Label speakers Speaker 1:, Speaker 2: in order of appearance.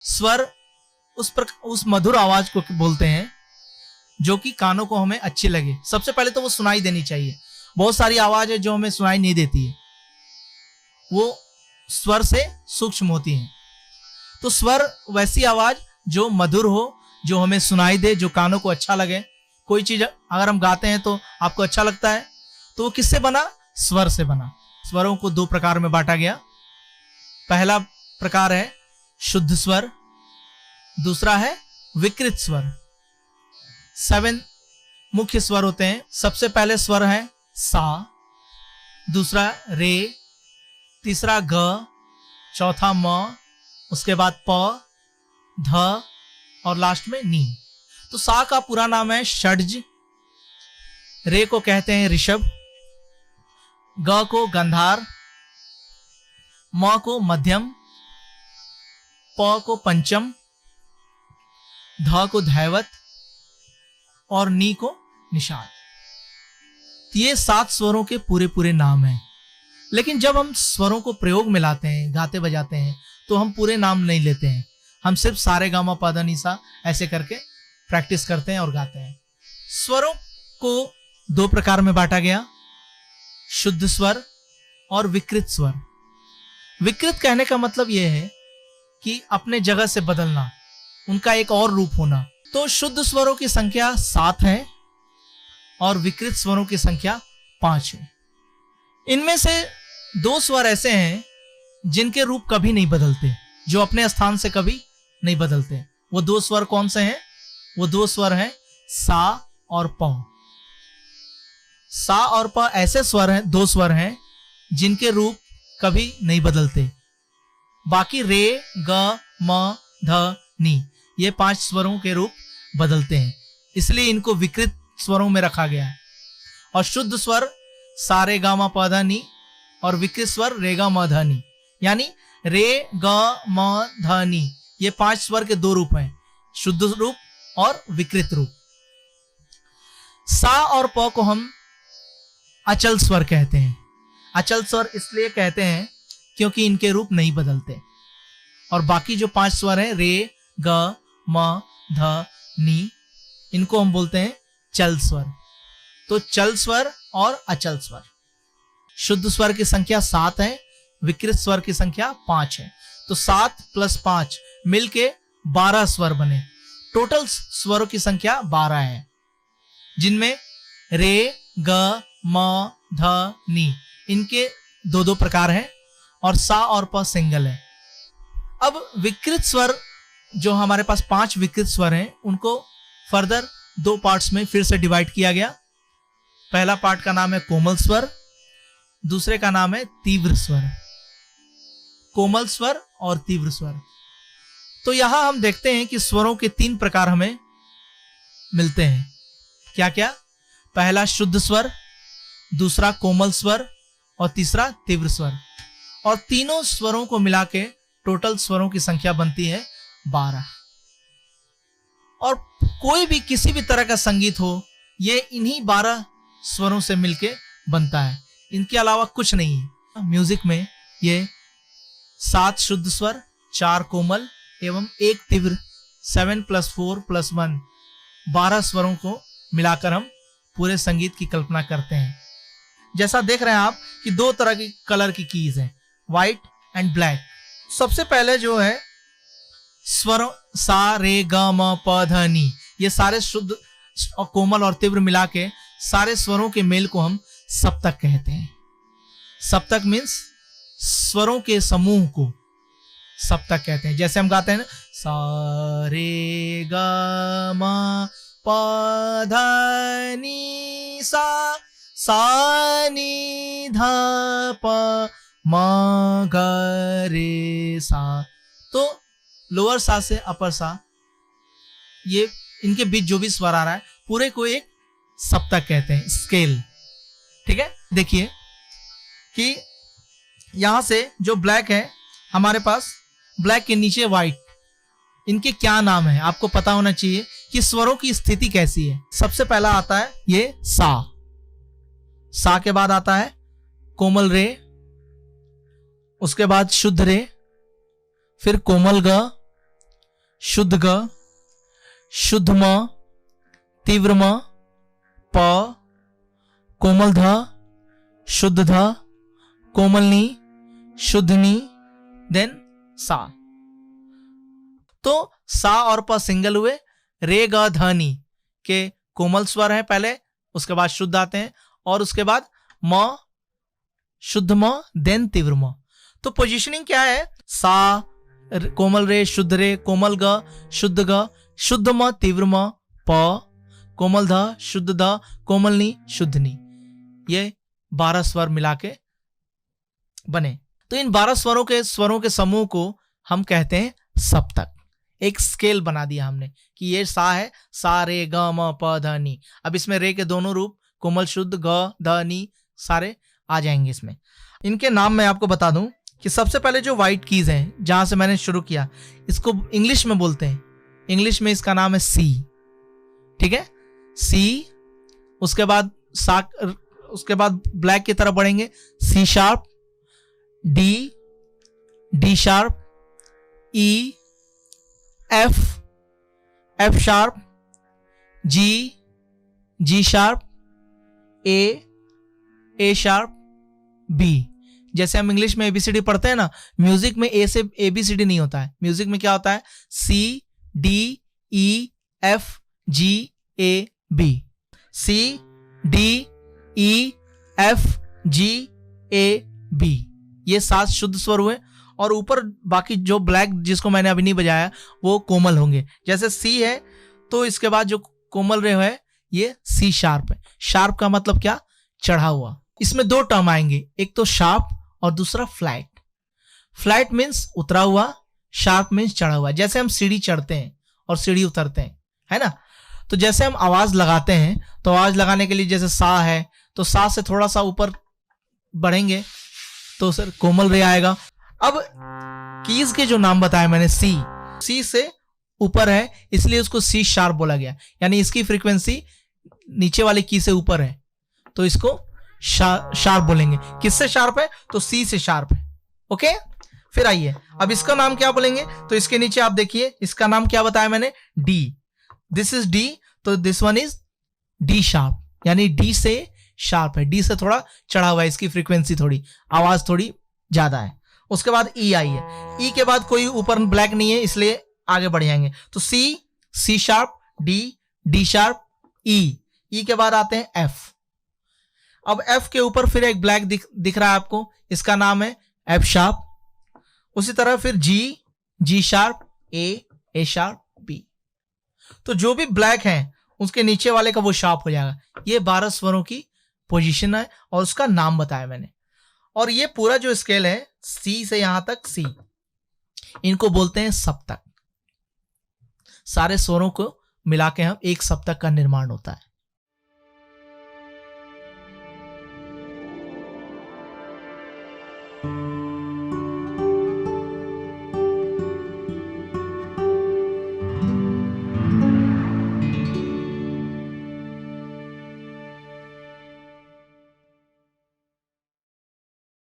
Speaker 1: स्वर उस मधुर आवाज को बोलते हैं जो कि कानों को हमें अच्छी लगे। सबसे पहले तो वो सुनाई देनी चाहिए। बहुत सारी आवाज है जो हमें सुनाई नहीं देती है, वो स्वर से सूक्ष्म होती हैं। तो स्वर वैसी आवाज जो मधुर हो, जो हमें सुनाई दे, जो कानों को अच्छा लगे। कोई चीज अगर हम गाते हैं तो आपको अच्छा लगता है, तो वो किससे बना? स्वर से बना। स्वरों को दो प्रकार में बांटा गया। पहला प्रकार है शुद्ध स्वर, दूसरा है विकृत स्वर। 7 मुख्य स्वर होते हैं। सबसे पहले स्वर है सा, दूसरा रे, तीसरा ग, चौथा म, उसके बाद प, ध और लास्ट में नी। तो सा का पूरा नाम है षड्ज, रे को कहते हैं ऋषभ, ग को गंधार, म को मध्यम, प को पंचम, ध को धैवत और नी को निषाद। ये 7 स्वरों के पूरे पूरे नाम हैं। लेकिन जब हम स्वरों को प्रयोग में लाते हैं, गाते बजाते हैं, तो हम पूरे नाम नहीं लेते हैं। हम सिर्फ सारे गामा पादा निसा ऐसे करके प्रैक्टिस करते हैं और गाते हैं। स्वरों को 2 प्रकार में बांटा गया, शुद्ध स्वर और विकृत स्वर। विकृत कहने का मतलब यह है कि अपने जगह से बदलना, उनका एक और रूप होना। तो शुद्ध स्वरों की संख्या 7 है और विकृत स्वरों की संख्या 5 है। इनमें से 2 स्वर ऐसे हैं जिनके रूप कभी नहीं बदलते, जो अपने स्थान से कभी नहीं बदलते। वो 2 स्वर कौन से हैं? वो 2 स्वर हैं सा और प। सा और प ऐसे स्वर हैं, 2 स्वर हैं जिनके रूप कभी नहीं बदलते। बाकी रे, ग, म, ध, नी, ये 5 स्वरों के रूप बदलते हैं, इसलिए इनको विकृत स्वरों में रखा गया है। और शुद्ध स्वर सा रे गा मा पा धा नी और विकृत स्वर रे गा म ध नी, यानी रे ग म ध नी, ये 5 स्वर के 2 रूप हैं, शुद्ध रूप और विकृत रूप। सा और प को हम अचल स्वर कहते हैं। अचल स्वर इसलिए कहते हैं क्योंकि इनके रूप नहीं बदलते। और बाकी जो 5 स्वर हैं रे, ग, म, ध, नी, इनको हम बोलते हैं चल स्वर। तो चल स्वर और अचल स्वर। शुद्ध स्वर की संख्या 7 है, विकृत स्वर की संख्या 5 है। तो 7 + 5 मिलके 12 स्वर बने। टोटल स्वरों की संख्या 12 है, जिनमें रे, ग, म, ध, नी, इनके 2-2 प्रकार हैं और सा और प सिंगल है। अब विकृत स्वर, जो हमारे पास 5 विकृत स्वर हैं, उनको फर्दर 2 पार्ट्स में फिर से डिवाइड किया गया। पहला पार्ट का नाम है कोमल स्वर, दूसरे का नाम है तीव्र स्वर। कोमल स्वर और तीव्र स्वर। तो यहां हम देखते हैं कि स्वरों के 3 प्रकार हमें मिलते हैं। क्या क्या? पहला शुद्ध स्वर, दूसरा कोमल स्वर और तीसरा तीव्र स्वर। और तीनों स्वरों को मिला के टोटल स्वरों की संख्या बनती है 12। और कोई भी किसी भी तरह का संगीत हो, ये इन्हीं 12 स्वरों से मिलके बनता है, इनके अलावा कुछ नहीं है। म्यूजिक में ये 7 शुद्ध स्वर, 4 कोमल एवं 1 तीव्र, 7 + 4 + 1, 12 स्वरों को मिलाकर हम पूरे संगीत की कल्पना करते हैं। जैसा देख रहे हैं आप कि 2 तरह की कलर की कीज हैं, व्हाइट एंड ब्लैक। सबसे पहले जो है स्वर सा रे ग म प ध नी, ये सारे शुद्ध और कोमल और तीव्र मिला के सारे स्वरों के मेल को हम सप्तक कहते हैं। सप्तक मीन्स स्वरों के समूह को सप्तक कहते हैं। जैसे हम गाते हैं ना, सा रे ग म प ध नी सा, सा नी ध प म ग रे सा। तो लोअर सा से अपर सा, ये इनके बीच जो भी स्वर आ रहा है पूरे को एक सप्तक कहते हैं, स्केल। ठीक है, देखिए कि यहां से जो ब्लैक है हमारे पास, ब्लैक के नीचे व्हाइट, इनके क्या नाम है आपको पता होना चाहिए कि स्वरों की स्थिति कैसी है। सबसे पहला आता है ये सा, सा के बाद आता है कोमल रे, उसके बाद शुद्ध रे, फिर कोमल ग, शुद्ध ग, शुद्ध म, तीव्र म, प, कोमल ध, शुद्ध ध, कोमल नी, शुद्ध नी, देन सा। तो सा और प सिंगल हुए, रे ग ध नी के कोमल स्वर है पहले, उसके बाद शुद्ध आते हैं, और उसके बाद म, शुद्ध म, देन तीव्र म। तो पोजीशनिंग क्या है? सा, कोमल रे, शुद्ध रे, कोमल ग, शुद्ध ग, शुद्ध म, तीव्र म, प, कोमल ध, शुद्ध ध, कोमल नी, शुद्ध नी। ये 12 स्वर मिला के बने। तो इन 12 स्वरों के समूह को हम कहते हैं सप्तक। एक स्केल बना दिया हमने कि ये सा है, सा रे ग म प ध नी। अब इसमें रे के दोनों रूप कोमल, शुद्ध, ग, ध, नी सारे आ जाएंगे इसमें। इनके नाम मैं आपको बता दूं कि सबसे पहले जो व्हाइट कीज हैं, जहां से मैंने शुरू किया, इसको इंग्लिश में बोलते हैं। इंग्लिश में इसका नाम है सी। ठीक है, सी। उसके बाद सा, उसके बाद ब्लैक की तरफ बढ़ेंगे, C sharp, D, D sharp, E, F, F sharp, G, G sharp, A sharp, B. जैसे हम इंग्लिश में एबीसीडी पढ़ते हैं ना, म्यूजिक में ए से एबीसीडी नहीं होता है। म्यूजिक में क्या होता है? सी, डी, ई, एफ, जी, ए, बी। सी, डी, ई, एफ, जी, ए, बी। ये 7 शुद्ध स्वर हुए, और ऊपर बाकी जो ब्लैक जिसको मैंने अभी नहीं बजाया वो कोमल होंगे। जैसे सी है तो इसके बाद जो कोमल रे है ये सी शार्प है। शार्प का मतलब क्या? चढ़ा हुआ। इसमें 2 टर्म आएंगे, एक तो शार्प और दूसरा फ्लैट। फ्लैट मीन्स उतरा हुआ, शार्प मीन्स चढ़ा हुआ। जैसे हम सीढ़ी चढ़ते हैं और सीढ़ी उतरते हैं, है ना? तो जैसे हम आवाज लगाते हैं, तो आवाज लगाने के लिए जैसे सा है तो सा से थोड़ा सा ऊपर बढ़ेंगे तो सर कोमल रे आएगा। अब कीज के जो नाम बताए मैंने, सी से ऊपर है इसलिए उसको सी शार्प बोला गया, यानी इसकी फ्रीक्वेंसी नीचे वाले की से ऊपर है तो इसको शार्प बोलेंगे। किससे शार्प है? तो सी से शार्प है। ओके, फिर आइए अब इसका नाम क्या बोलेंगे। तो इसके नीचे आप देखिए, इसका नाम क्या बताया मैंने? डी। दिस इज डी, तो this one is D sharp, यानी डी से शार्प है। डी से थोड़ा चढ़ा हुआ है, इसकी फ्रीक्वेंसी थोड़ी, आवाज थोड़ी ज्यादा है। उसके बाद ई आई है। ई के बाद कोई ऊपर ब्लैक नहीं है इसलिए आगे बढ़ जाएंगे। तो C, C sharp, D, D sharp, E. E के बाद आते हैं एफ। अब एफ के ऊपर फिर एक ब्लैक दिख रहा है आपको, इसका नाम है एफ शार्प। उसी तरह फिर जी, G sharp, A sharp, B. तो जो भी ब्लैक है उसके नीचे वाले का वो शार्प हो जाएगा। ये 12 स्वरों की पोजीशन है और उसका नाम बताया मैंने। और ये पूरा जो स्केल है सी से यहां तक, सी, इनको बोलते हैं सप्तक। सारे स्वरों को मिला के हम एक सप्तक का निर्माण होता है।